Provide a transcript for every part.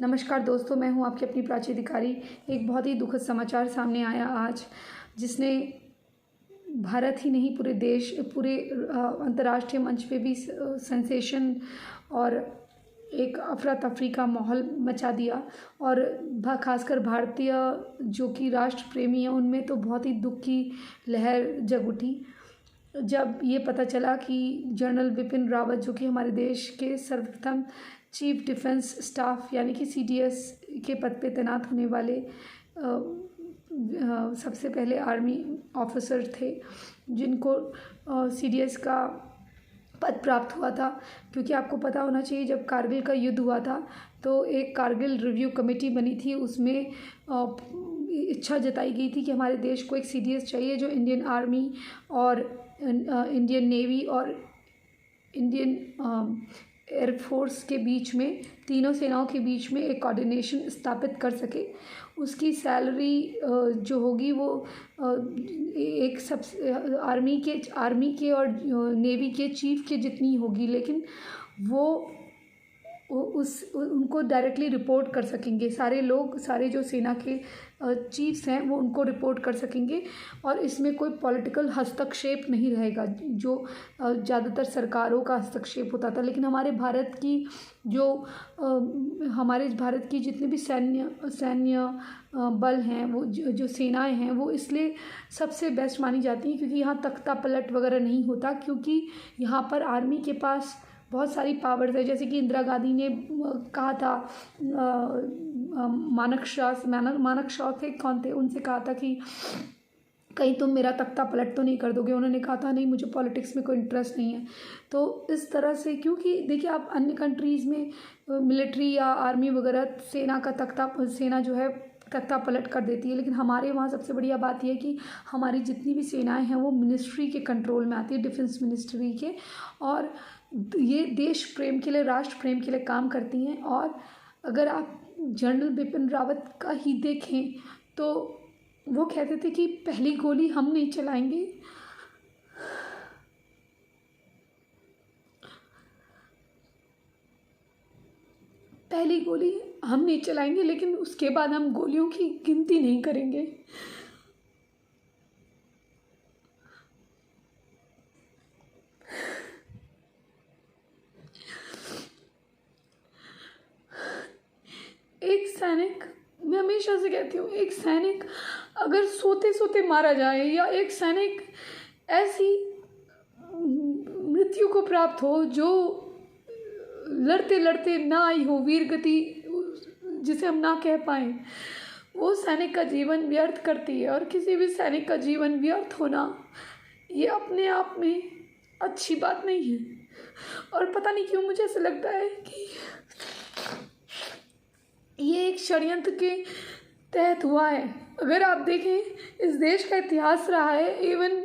नमस्कार दोस्तों, मैं हूं आपकी अपनी प्राची अधिकारी। एक बहुत ही दुखद समाचार सामने आया आज, जिसने भारत ही नहीं पूरे अंतर्राष्ट्रीय मंच पे भी सेंसेशन और एक अफरा तफरी का माहौल मचा दिया। और खासकर भारतीय जो कि राष्ट्र प्रेमी हैं, उनमें तो बहुत ही दुख की लहर जग उठी जब ये पता चला कि जनरल बिपिन रावत, जो कि हमारे देश के सर्वप्रथम चीफ डिफेंस स्टाफ यानी कि CDS के पद पे तैनात होने वाले सबसे पहले आर्मी ऑफिसर थे, जिनको CDS का पद प्राप्त हुआ था। क्योंकि आपको पता होना चाहिए, जब कारगिल का युद्ध हुआ था तो एक कारगिल रिव्यू कमेटी बनी थी। उसमें इच्छा जताई गई थी कि हमारे देश को एक CDS चाहिए जो इंडियन आर्मी और इंडियन नेवी और इंडियन एयरफोर्स के बीच में, तीनों सेनाओं के बीच में एक कोऑर्डिनेशन स्थापित कर सके। उसकी सैलरी जो होगी वो एक सब आर्मी के और नेवी के चीफ के जितनी होगी, लेकिन वो उनको डायरेक्टली रिपोर्ट कर सकेंगे। सारे जो सेना के चीफ्स हैं वो उनको रिपोर्ट कर सकेंगे, और इसमें कोई पॉलिटिकल हस्तक्षेप नहीं रहेगा, जो ज़्यादातर सरकारों का हस्तक्षेप होता था। लेकिन हमारे भारत की जितने भी सैन्य बल हैं, वो जो सेनाएं हैं, वो इसलिए सबसे बेस्ट मानी जाती हैं क्योंकि यहाँ तख्ता पलट वगैरह नहीं होता। क्योंकि यहाँ पर आर्मी के पास बहुत सारी पावर्स है, जैसे कि इंदिरा गांधी ने कहा था, मानक शॉ थे, कौन थे, उनसे कहा था कि कहीं तुम मेरा तख्ता पलट तो नहीं कर दोगे। उन्होंने कहा था नहीं, मुझे पॉलिटिक्स में कोई इंटरेस्ट नहीं है। तो इस तरह से, क्योंकि देखिए आप अन्य कंट्रीज़ में मिलिट्री या आर्मी वगैरह सेना जो है तख्ता पलट कर देती है, लेकिन हमारे वहाँ सबसे बढ़िया बात यह है कि हमारी जितनी भी सेनाएं हैं वो मिनिस्ट्री के कंट्रोल में आती है, डिफेंस मिनिस्ट्री के, और ये देश प्रेम के लिए, राष्ट्र प्रेम के लिए काम करती हैं। और अगर आप जनरल बिपिन रावत का ही देखें तो वो कहते थे कि पहली गोली हम नहीं चलाएंगे, लेकिन उसके बाद हम गोलियों की गिनती नहीं करेंगे। एक सैनिक, मैं हमेशा से कहती हूँ, एक सैनिक अगर सोते सोते मारा जाए, या एक सैनिक ऐसी मृत्यु को प्राप्त हो जो लड़ते लड़ते ना आई हो, वीर गति जिसे हम ना कह पाए, वो सैनिक का जीवन व्यर्थ करती है। और किसी भी सैनिक का जीवन व्यर्थ होना ये अपने आप में अच्छी बात नहीं है। और पता नहीं क्यों मुझे ऐसा लगता है कि ये एक षड्यंत्र के तहत हुआ है। अगर आप देखें, इस देश का इतिहास रहा है, इवन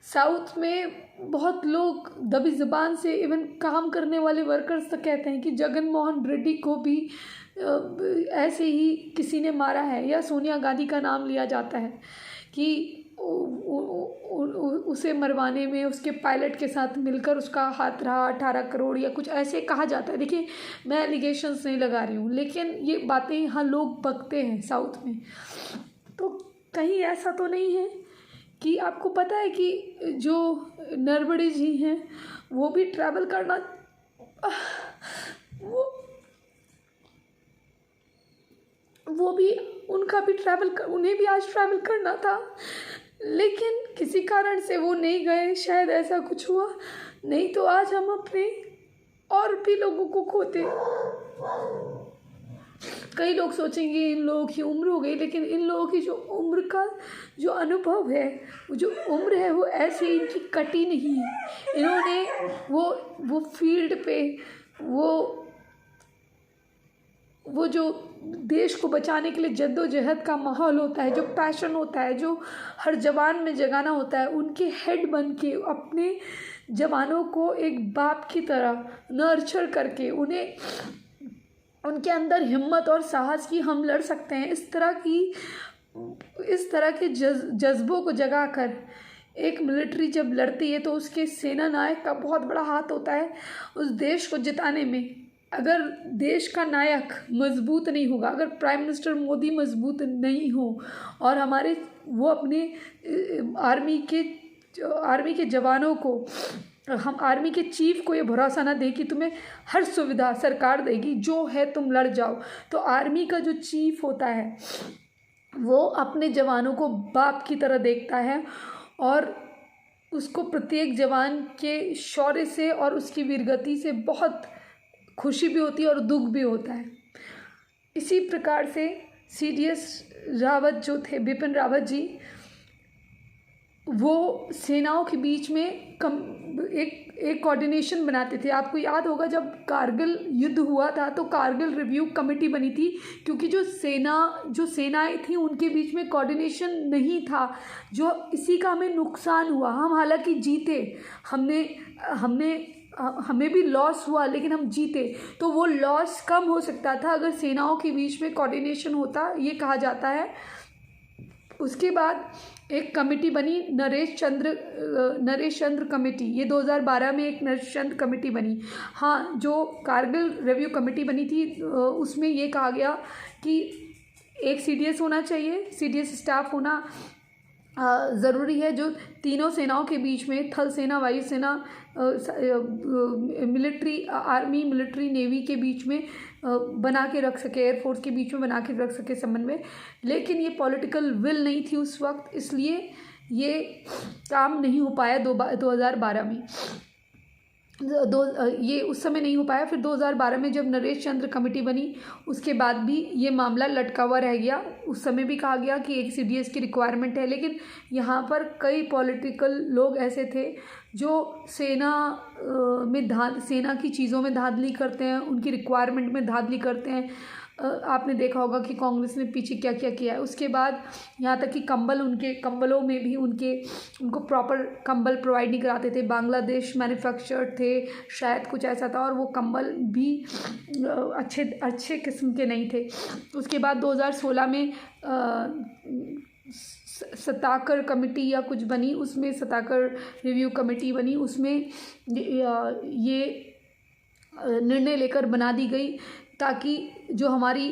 साउथ में बहुत लोग दबी ज़बान से, इवन काम करने वाले वर्कर्स तक कहते हैं कि जगन मोहन रेड्डी को भी ऐसे ही किसी ने मारा है, या सोनिया गांधी का नाम लिया जाता है कि उसे मरवाने में उसके पायलट के साथ मिलकर उसका हाथ रहा, 18 करोड़ या कुछ ऐसे कहा जाता है। देखिए, मैं एलिगेशंस नहीं लगा रही हूँ, लेकिन ये बातें यहाँ लोग बकते हैं साउथ में। तो कहीं ऐसा तो नहीं है कि आपको पता है कि जो नरवणे जी हैं वो भी ट्रैवल करना, उन्हें भी आज ट्रैवल करना था, लेकिन किसी कारण से वो नहीं गए। शायद ऐसा कुछ हुआ, नहीं तो आज हम अपने और भी लोगों को खोते। कई लोग सोचेंगे इन लोगों की उम्र हो गई, लेकिन इन लोगों की जो उम्र का जो अनुभव है, वो जो उम्र है, वो ऐसे इनकी कटी नहीं है। इन्होंने वो फील्ड पे वो जो देश को बचाने के लिए जद्दोजहद का माहौल होता है, जो पैशन होता है, जो हर जवान में जगाना होता है, उनके हेड बन के अपने जवानों को एक बाप की तरह नर्चर करके, उन्हें उनके अंदर हिम्मत और साहस की हम लड़ सकते हैं, इस तरह के जज्बों को जगाकर एक मिलिट्री जब लड़ती है तो उसके सेना नायक का बहुत बड़ा हाथ होता है उस देश को जिताने में। अगर देश का नायक मजबूत नहीं होगा, अगर प्राइम मिनिस्टर मोदी मजबूत नहीं हो और हमारे वो अपने आर्मी के जवानों को, हम आर्मी के चीफ को ये भरोसा ना दे कि तुम्हें हर सुविधा सरकार देगी, जो है तुम लड़ जाओ, तो आर्मी का जो चीफ होता है वो अपने जवानों को बाप की तरह देखता है और उसको प्रत्येक जवान के शौर्य से और उसकी वीरगति से बहुत खुशी भी होती है और दुख भी होता है। इसी प्रकार से CDS रावत जो थे, बिपिन रावत जी, वो सेनाओं के बीच में एक कोऑर्डिनेशन बनाते थे। आपको याद होगा जब कारगिल युद्ध हुआ था तो कारगिल रिव्यू कमेटी बनी थी, क्योंकि जो सेनाएं थी उनके बीच में कोऑर्डिनेशन नहीं था, जो इसी का हमें नुकसान हुआ। हम हालांकि जीते, हमें भी लॉस हुआ लेकिन हम जीते, तो वो लॉस कम हो सकता था अगर सेनाओं के बीच में कोऑर्डिनेशन होता, ये कहा जाता है। उसके बाद एक कमेटी बनी, नरेश चंद्र कमेटी, ये 2012 में एक नरेश चंद्र कमेटी बनी। हाँ, जो कारगिल रिव्यू कमेटी बनी थी उसमें ये कहा गया कि एक CDS होना चाहिए, CDS स्टाफ होना ज़रूरी है, जो तीनों सेनाओं के बीच में, थल सेना, वायु सेना, मिलिट्री, आर्मी, मिलिट्री, नेवी के बीच में बना के रख सके, एयरफोर्स के बीच में बना के रख सके समन्वय। लेकिन ये पॉलिटिकल विल नहीं थी उस वक्त, इसलिए ये काम नहीं हो पाया 2012 में। ये उस समय नहीं हो पाया। फिर 2012 में जब नरेश चंद्र कमेटी बनी उसके बाद भी ये मामला लटका हुआ रह गया। उस समय भी कहा गया कि एक CDS की रिक्वायरमेंट है, लेकिन यहाँ पर कई पॉलिटिकल लोग ऐसे थे जो सेना की चीज़ों में धांधली करते हैं, उनकी रिक्वायरमेंट में धांधली करते हैं। आपने देखा होगा कि कांग्रेस ने पीछे क्या क्या किया है। उसके बाद यहाँ तक कि कंबलों में भी उनको प्रॉपर कंबल प्रोवाइड नहीं कराते थे, बांग्लादेश मैन्युफैक्चर्ड थे शायद, कुछ ऐसा था, और वो कंबल भी अच्छे किस्म के नहीं थे। उसके बाद 2016 में सताकर कमेटी या कुछ बनी, उसमें सताकर रिव्यू कमेटी बनी, उसमें ये निर्णय लेकर बना दी गई ताकि जो हमारी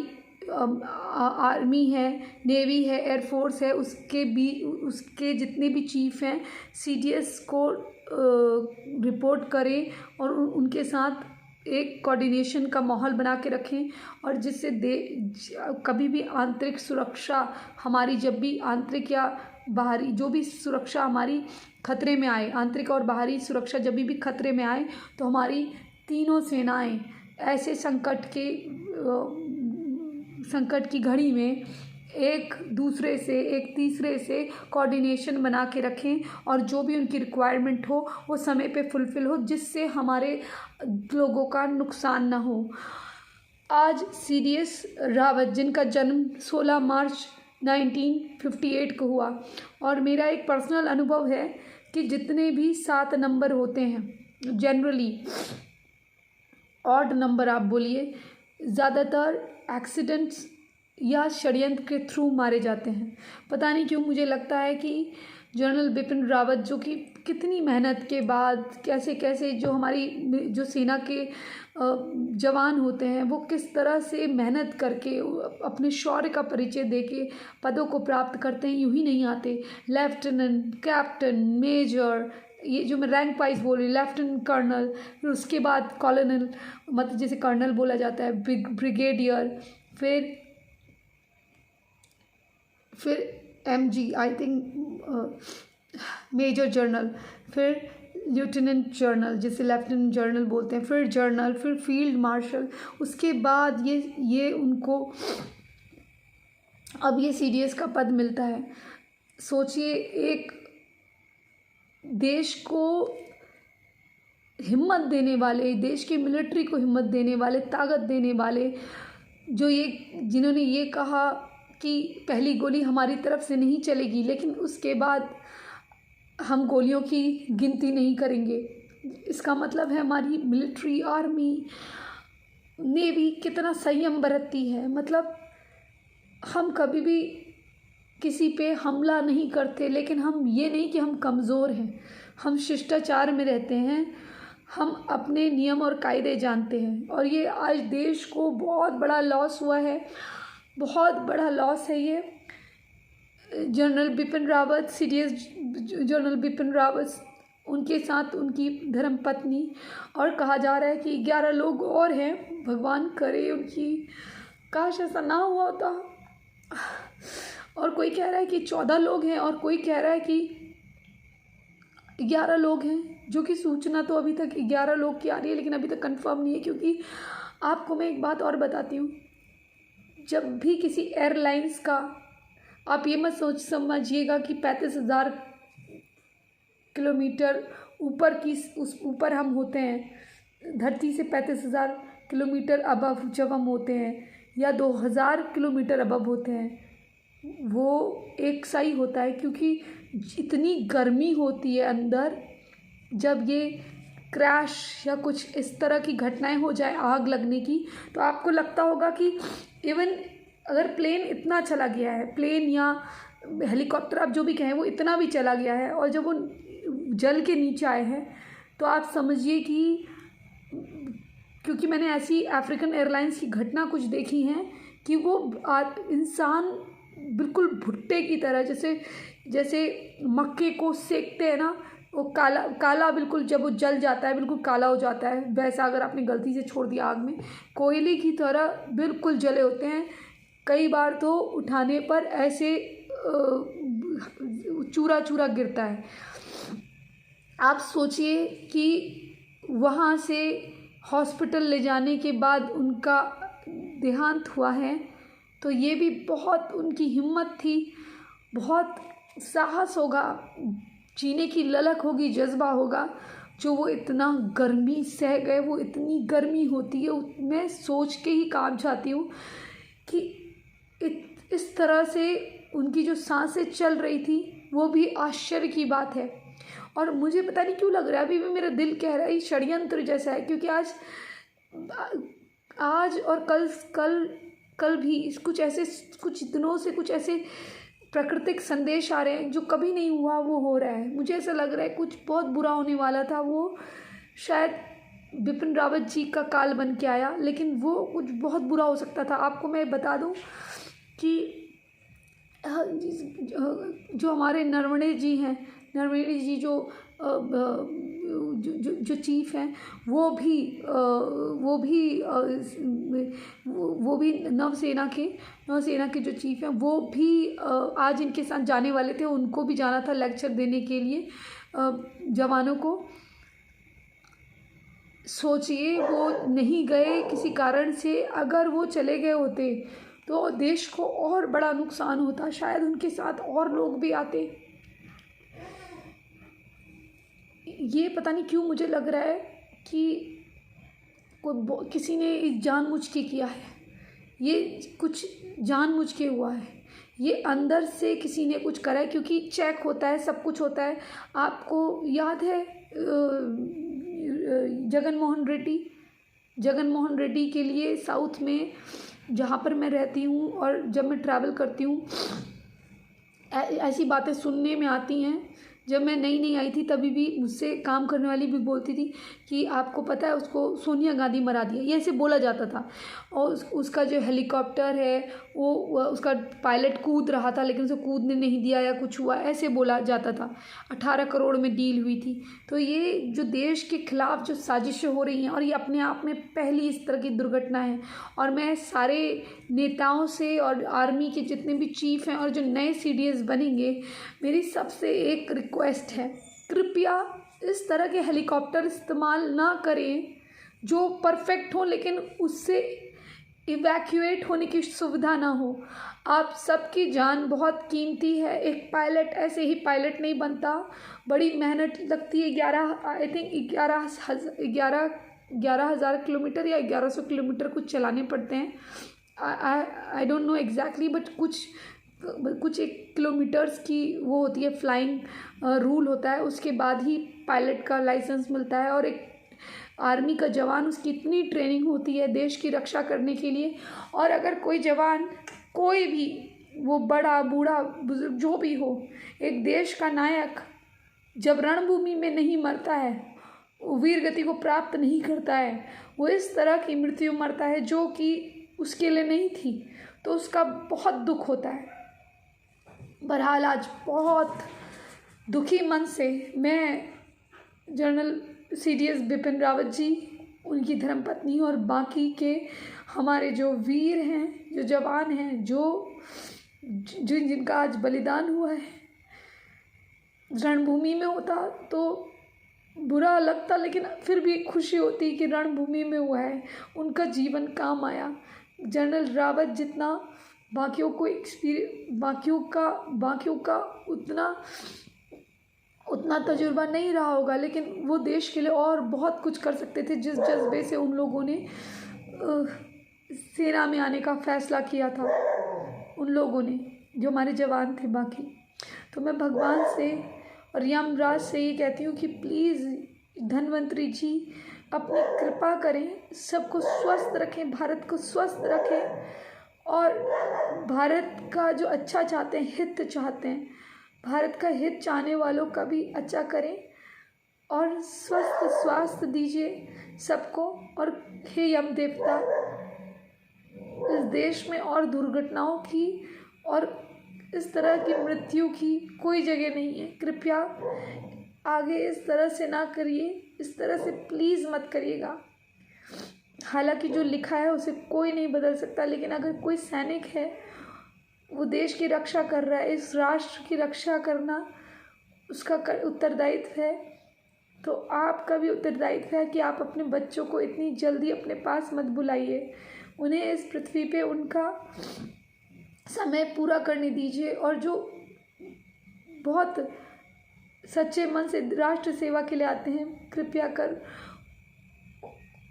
आर्मी है, नेवी है, एयरफोर्स है, उसके जितने भी चीफ हैं CDS को रिपोर्ट करें और उनके साथ एक कोऑर्डिनेशन का माहौल बना के रखें, और जिससे कभी भी आंतरिक सुरक्षा हमारी, जब भी आंतरिक या बाहरी जो भी सुरक्षा हमारी खतरे में आए, आंतरिक और बाहरी सुरक्षा जब भी खतरे में आए, तो हमारी तीनों सेनाएं ऐसे संकट की घड़ी में एक दूसरे से, एक तीसरे से कोऑर्डिनेशन बना के रखें, और जो भी उनकी रिक्वायरमेंट हो वो समय पे फुलफ़िल हो, जिससे हमारे लोगों का नुकसान ना हो। आज CDS रावत, जिनका जन्म 16 मार्च 1958 को हुआ, और मेरा एक पर्सनल अनुभव है कि जितने भी 7 नंबर होते हैं, जनरली ऑड नंबर आप बोलिए, ज़्यादातर एक्सीडेंट्स या षड्यंत्र के थ्रू मारे जाते हैं। पता नहीं क्यों मुझे लगता है कि जनरल बिपिन रावत, जो कि कितनी मेहनत के बाद कैसे जो हमारी जो सेना के जवान होते हैं, वो किस तरह से मेहनत करके अपने शौर्य का परिचय देके पदों को प्राप्त करते हैं, यूँ ही नहीं आते। लेफ्टिनेंट, कैप्टन, मेजर, ये जो मैं रैंक वाइज बोल रही, लेफ्टिनेंट कर्नल, फिर उसके बाद कॉलोनल, मतलब जैसे कर्नल बोला जाता है, ब्रिगेडियर, फिर MG, I think major general, फिर लेफ्टिनेंट जनरल, जिसे लेफ्टिनेंट जनरल बोलते हैं, फिर जनरल, फिर फील्ड मार्शल। उसके बाद ये उनको अब ये CDS का पद मिलता है। सोचिए, एक देश को हिम्मत देने वाले, देश की मिलिट्री को हिम्मत देने वाले, ताकत देने वाले, जिन्होंने ये कहा कि पहली गोली हमारी तरफ से नहीं चलेगी, लेकिन उसके बाद हम गोलियों की गिनती नहीं करेंगे। इसका मतलब है हमारी मिलिट्री, आर्मी, नेवी कितना संयम बरतती है। मतलब हम कभी भी किसी पे हमला नहीं करते, लेकिन हम ये नहीं कि हम कमज़ोर हैं, हम शिष्टाचार में रहते हैं, हम अपने नियम और कायदे जानते हैं, और ये आज देश को बहुत बड़ा लॉस हुआ है, बहुत बड़ा लॉस है ये। General Bipin Rawat, CDS general Bipin Rawat, उनके साथ उनकी धर्मपत्नी, और कहा जा रहा है कि 11 लोग और हैं। भगवान करे उनकी, काश ऐसा ना हुआ होता। और कोई कह रहा है कि 14 लोग हैं, और कोई कह रहा है कि 11 लोग हैं, जो कि सूचना तो अभी तक 11 लोग की आ रही है, लेकिन अभी तक कंफर्म नहीं है। क्योंकि आपको मैं एक बात और बताती हूँ, जब भी किसी एयरलाइंस का, आप ये मत समझिएगा कि 35,000 किलोमीटर ऊपर की उस ऊपर हम होते हैं, धरती से 35,000 किलोमीटर अबव जब हम होते हैं, या 2,000 किलोमीटर अबव होते हैं, वो एक सा ही होता है। क्योंकि इतनी गर्मी होती है अंदर, जब ये क्रैश या कुछ इस तरह की घटनाएं हो जाए, आग लगने की, तो आपको लगता होगा कि इवन अगर प्लेन इतना चला गया है, प्लेन या हेलीकॉप्टर आप जो भी कहें, वो इतना भी चला गया है, और जब वो जल के नीचे आए हैं, तो आप समझिए कि, क्योंकि मैंने ऐसी अफ्रीकन एयरलाइंस की घटना कुछ देखी हैं कि वो इंसान बिल्कुल भुट्टे की तरह, जैसे मक्के को सेकते हैं ना, वो काला काला बिल्कुल, जब वो जल जाता है बिल्कुल काला हो जाता है, वैसा अगर आपने गलती से छोड़ दिया आग में, कोयले की तरह बिल्कुल जले होते हैं। कई बार तो उठाने पर ऐसे चूरा चूरा गिरता है। आप सोचिए कि वहाँ से हॉस्पिटल ले जाने के बाद उनका देहांत हुआ है, तो ये भी बहुत उनकी हिम्मत थी, बहुत साहस होगा, जीने की ललक होगी, जज्बा होगा, जो वो इतना गर्मी सह गए। वो इतनी गर्मी होती है, मैं सोच के ही कांप जाती हूँ कि इस तरह से उनकी जो सांसें चल रही थी, वो भी आश्चर्य की बात है। और मुझे पता नहीं क्यों लग रहा है, अभी भी मेरा दिल कह रहा है षड्यंत्र जैसा है, क्योंकि आज और कल भी कुछ दिनों से कुछ ऐसे प्राकृतिक संदेश आ रहे हैं, जो कभी नहीं हुआ वो हो रहा है। मुझे ऐसा लग रहा है कुछ बहुत बुरा होने वाला था, वो शायद बिपिन रावत जी का काल बन के आया, लेकिन वो कुछ बहुत बुरा हो सकता था। आपको मैं बता दूं कि जो हमारे नरवणे जी हैं, नरवणे जी जो चीफ हैं, वो भी नौसेना के जो चीफ हैं, वो भी आज इनके साथ जाने वाले थे। उनको भी जाना था लेक्चर देने के लिए जवानों को। सोचिए वो नहीं गए किसी कारण से, अगर वो चले गए होते तो देश को और बड़ा नुकसान होता, शायद उनके साथ और लोग भी आते। ये पता नहीं क्यों मुझे लग रहा है कि किसी ने जानबूझ के किया है, ये कुछ जानबूझ के हुआ है, ये अंदर से किसी ने कुछ करा है। क्योंकि चेक होता है, सब कुछ होता है। आपको याद है जगन मोहन रेड्डी के लिए साउथ में, जहाँ पर मैं रहती हूँ और जब मैं ट्रैवल करती हूँ, ऐसी बातें सुनने में आती हैं। जब मैं नई आई थी, तभी भी मुझसे काम करने वाली भी बोलती थी कि आपको पता है उसको सोनिया गांधी मरा दिया, ये ऐसे बोला जाता था। और उसका जो हेलीकॉप्टर है, वो उसका पायलट कूद रहा था, लेकिन उसे कूदने नहीं दिया या कुछ हुआ, ऐसे बोला जाता था। 18 करोड़ में डील हुई थी। तो ये जो देश के खिलाफ जो साजिशें हो रही हैं, और ये अपने आप में पहली इस तरह की दुर्घटना है। और मैं सारे नेताओं से और आर्मी के जितने भी चीफ हैं और जो नए सीडीएस बनेंगे, मेरी सबसे एक रिक्वेस्ट है, कृपया इस तरह के हेलीकॉप्टर इस्तेमाल ना करें जो परफेक्ट हो, लेकिन उससे इवैक्यूएट होने की सुविधा ना हो। आप सबकी जान बहुत कीमती है। एक पायलट ऐसे ही पायलट नहीं बनता, बड़ी मेहनत लगती है। 11,000 किलोमीटर या 1100 किलोमीटर कुछ चलाने पड़ते हैं। I don't know exactly, but कुछ एक किलोमीटर्स की वो होती है, फ्लाइंग रूल होता है, उसके बाद ही पायलट का लाइसेंस मिलता है। और एक आर्मी का जवान, उसकी इतनी ट्रेनिंग होती है देश की रक्षा करने के लिए। और अगर कोई जवान, कोई भी, वो बड़ा बूढ़ा बुजुर्ग जो भी हो, एक देश का नायक जब रणभूमि में नहीं मरता है, वीर गति को प्राप्त नहीं करता है, वो इस तरह की मृत्यु मरता है जो कि उसके लिए नहीं थी, तो उसका बहुत दुख होता है। बहरहाल आज बहुत दुखी मन से मैं जनरल CDS बिपिन रावत जी, उनकी धर्मपत्नी और बाकी के हमारे जो वीर हैं, जो जवान हैं, जिनका आज बलिदान हुआ है रणभूमि में, होता तो बुरा लगता, लेकिन फिर भी खुशी होती कि रणभूमि में हुआ है, उनका जीवन काम आया। जनरल रावत जितना बाकियों का उतना तजुर्बा नहीं रहा होगा, लेकिन वो देश के लिए और बहुत कुछ कर सकते थे, जिस जज्बे से उन लोगों ने सेना में आने का फैसला किया था, उन लोगों ने, जो हमारे जवान थे बाकी। तो मैं भगवान से और यमराज से ये कहती हूँ कि प्लीज़ धन्वंतरी जी अपनी कृपा करें, सबको स्वस्थ रखें, भारत को स्वस्थ रखें और भारत का जो अच्छा चाहते हैं, हित चाहते हैं, भारत का हित चाहने वालों का भी अच्छा करें और स्वस्थ स्वास्थ्य दीजिए सबको। और हे यम देवता, इस देश में और दुर्घटनाओं की और इस तरह की मृत्यु की कोई जगह नहीं है, कृपया आगे इस तरह से ना करिए, इस तरह से प्लीज़ मत करिएगा। हालांकि जो लिखा है उसे कोई नहीं बदल सकता, लेकिन अगर कोई सैनिक है, वो देश की रक्षा कर रहा है, इस राष्ट्र की रक्षा करना उसका उत्तरदायित्व है, तो आपका भी उत्तरदायित्व है कि आप अपने बच्चों को इतनी जल्दी अपने पास मत बुलाइए, उन्हें इस पृथ्वी पे उनका समय पूरा करने दीजिए और जो बहुत सच्चे मन से राष्ट्र सेवा के लिए आते हैं, कृपया कर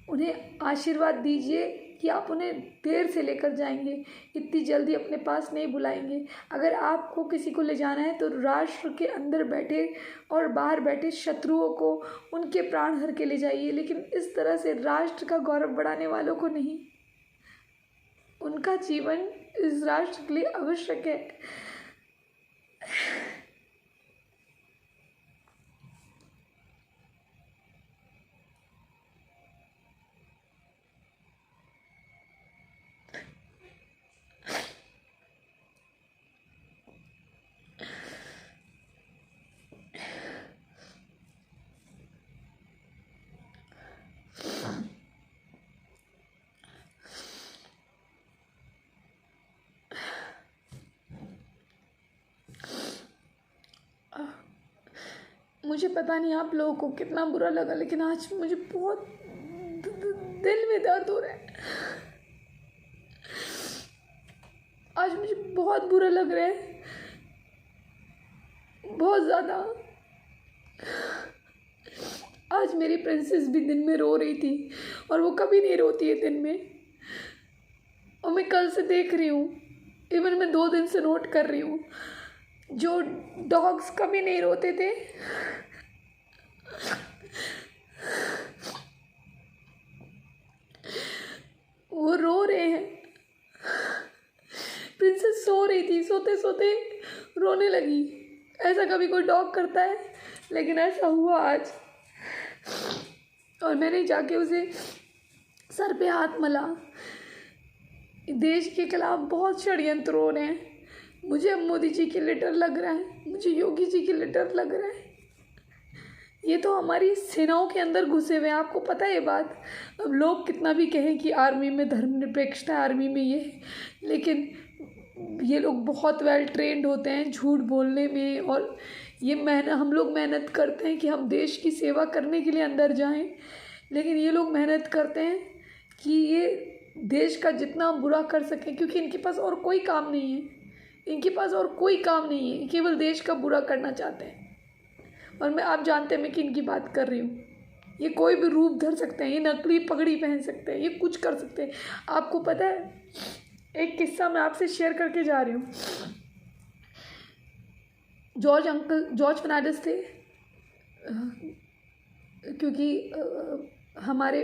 उन्हें आशीर्वाद दीजिए कि आप उन्हें देर से लेकर जाएंगे, इतनी जल्दी अपने पास नहीं बुलाएंगे। अगर आपको किसी को ले जाना है तो राष्ट्र के अंदर बैठे और बाहर बैठे शत्रुओं को उनके प्राण हर के ले जाइए, लेकिन इस तरह से राष्ट्र का गौरव बढ़ाने वालों को नहीं। उनका जीवन इस राष्ट्र के लिए आवश्यक है। मुझे पता नहीं आप लोगों को कितना बुरा लगा, लेकिन आज मुझे बहुत दिल में दर्द हो रहा है। आज मुझे बहुत बुरा लग रहा है, बहुत ज़्यादा। आज मेरी प्रिंसेस भी दिन में रो रही थी और वो कभी नहीं रोती है दिन में, और मैं कल से देख रही हूँ, इवन मैं 2 दिन से नोट कर रही हूँ, जो डॉग्स कभी नहीं रोते थे वो रो रहे हैं। प्रिंसेस सो रही थी, सोते सोते रोने लगी। ऐसा कभी कोई डॉग करता है, लेकिन ऐसा हुआ आज। और मैंने जाके उसे सर पे हाथ मला। देश के खिलाफ बहुत षड्यंत्र हो रहे हैं। मुझे अब मोदी जी के लिए डर लग रहा है, मुझे योगी जी के लिए डर लग रहा है। ये तो हमारी सेनाओं के अंदर घुसे हुए हैं, आपको पता है ये बात। अब लोग कितना भी कहें कि आर्मी में धर्मनिरपेक्षता, आर्मी में ये है, लेकिन ये लोग बहुत वेल ट्रेंड होते हैं झूठ बोलने में, और ये हम लोग मेहनत करते हैं कि हम देश की सेवा करने के लिए अंदर जाएं, लेकिन ये लोग मेहनत करते हैं कि ये देश का जितना बुरा कर सकें, क्योंकि इनके पास और कोई काम नहीं है, इनके पास और कोई काम नहीं है, केवल देश का बुरा करना चाहते हैं। और आप जानते हैं मैं किन की बात कर रही हूँ। ये कोई भी रूप धर सकते हैं, ये नकली पगड़ी पहन सकते हैं, ये कुछ कर सकते हैं। आपको पता है, एक किस्सा मैं आपसे शेयर करके जा रही हूँ। जॉर्ज फर्नांडिस थे, क्योंकि हमारे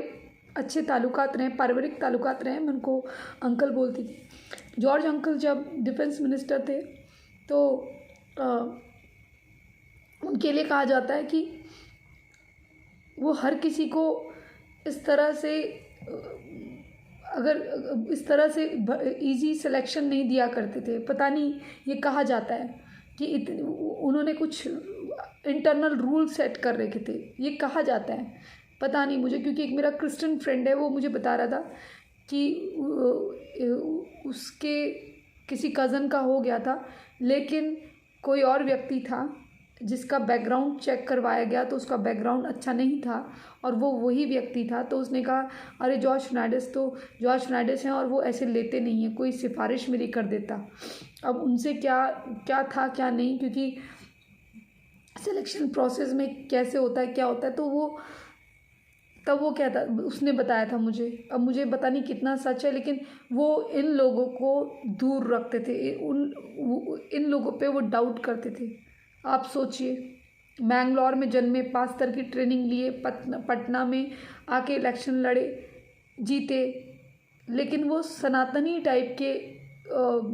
अच्छे ताल्लुकात रहे, पारिवारिक ताल्लुकात रहे, मैं उनको अंकल बोलती थी। जॉर्ज अंकल जब डिफेंस मिनिस्टर थे तो उनके लिए कहा जाता है कि वो हर किसी को इस तरह से अगर इस तरह से इजी सिलेक्शन नहीं दिया करते थे। पता नहीं, ये कहा जाता है कि उन्होंने कुछ इंटरनल रूल सेट कर रखे थे, ये कहा जाता है। पता नहीं मुझे, क्योंकि एक मेरा क्रिश्चियन फ्रेंड है, वो मुझे बता रहा था कि उसके किसी कज़न का हो गया था, लेकिन कोई और व्यक्ति था जिसका बैकग्राउंड चेक करवाया गया तो उसका बैकग्राउंड अच्छा नहीं था और वो वही व्यक्ति था। तो उसने कहा अरे जॉर्ज फर्नांडिस हैं और वो ऐसे लेते नहीं हैं, कोई सिफारिश मेरी कर देता। अब उनसे क्या क्या था क्या नहीं, क्योंकि सिलेक्शन प्रोसेस में कैसे होता है क्या होता है, तो वो क्या था, उसने बताया था मुझे। अब मुझे पता नहीं कितना सच है, लेकिन वो इन लोगों को दूर रखते थे, इन लोगों पे वो डाउट करते थे। आप सोचिए, मैंगलोर में जन्मे, 5 स्तर की ट्रेनिंग लिए, पटना में आके इलेक्शन लड़े, जीते, लेकिन वो सनातनी टाइप के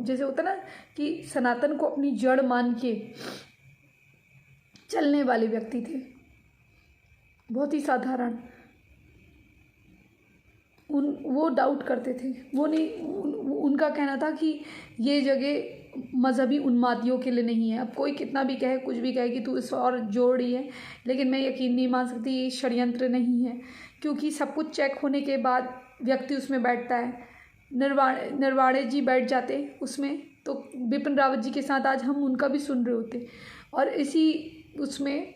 जैसे होता ना कि सनातन को अपनी जड़ मान के चलने वाले व्यक्ति थे, बहुत ही साधारण। वो डाउट करते थे, वो नहीं, उनका कहना था कि ये जगह मज़हबी उन्मादियों के लिए नहीं है। अब कोई कितना भी कहे, कुछ भी कहे कि तू इस और जोड़ रही है, लेकिन मैं यकीन नहीं मान सकती ये षड्यंत्र नहीं है, क्योंकि सब कुछ चेक होने के बाद व्यक्ति उसमें बैठता है। नरवाड़े जी बैठ जाते उसमें, तो बिपिन रावत जी के साथ आज हम उनका भी सुन रहे होते, और इसी उसमें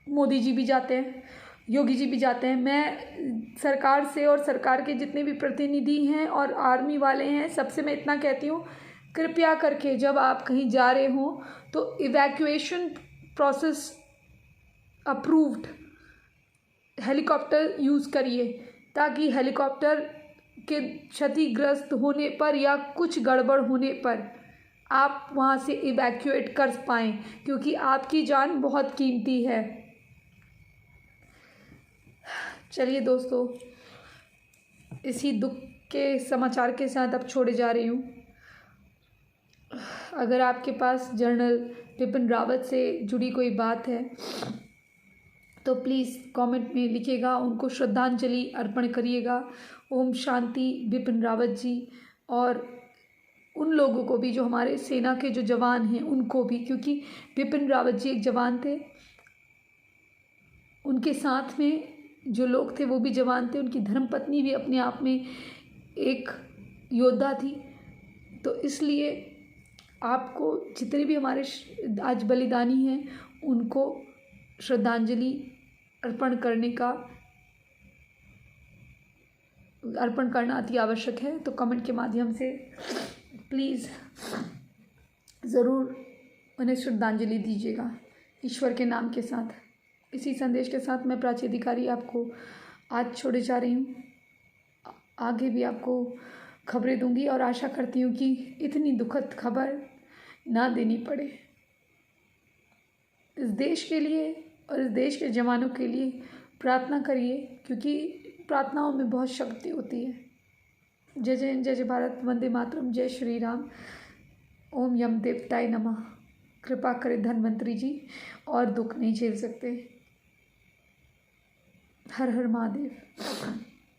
मोदी जी भी जाते हैं, योगी जी भी जाते हैं। मैं सरकार से और सरकार के जितने भी प्रतिनिधि हैं और आर्मी वाले हैं, सबसे मैं इतना कहती हूँ, कृपया करके जब आप कहीं जा रहे हो तो evacuation process approved helicopter use करिए, ताकि हेलीकॉप्टर के क्षतिग्रस्त होने पर या कुछ गड़बड़ होने पर आप वहाँ से इवैक्यूएट कर पाएँ, क्योंकि आपकी जान बहुत कीमती है। चलिए दोस्तों, इसी दुख के समाचार के साथ अब छोड़े जा रही हूँ। अगर आपके पास जनरल बिपिन रावत से जुड़ी कोई बात है तो प्लीज़ कमेंट में लिखिएगा, उनको श्रद्धांजलि अर्पण करिएगा। ओम शांति बिपिन रावत जी, और उन लोगों को भी जो हमारे सेना के जो जवान हैं उनको भी, क्योंकि बिपिन रावत जी एक जवान थे, उनके साथ में जो लोग थे वो भी जवान थे, उनकी धर्मपत्नी भी अपने आप में एक योद्धा थी। तो इसलिए आपको जितने भी हमारे आज बलिदानी हैं उनको श्रद्धांजलि अर्पण करना अति आवश्यक है। तो कमेंट के माध्यम से प्लीज़ ज़रूर उन्हें श्रद्धांजलि दीजिएगा, ईश्वर के नाम के साथ। इसी संदेश के साथ मैं प्राची अधिकारी आपको आज छोड़े जा रही हूँ। आगे भी आपको खबरें दूंगी और आशा करती हूँ कि इतनी दुखद खबर ना देनी पड़े। इस देश के लिए और इस देश के जवानों के लिए प्रार्थना करिए, क्योंकि प्रार्थनाओं में बहुत शक्ति होती है। जय जय जय जय भारत, वंदे मातरम, जय श्री राम, ओम यम देवताय नमः। कृपा करें धन्वंतरी जी, और दुख नहीं झेल सकते। हर हर महादेव।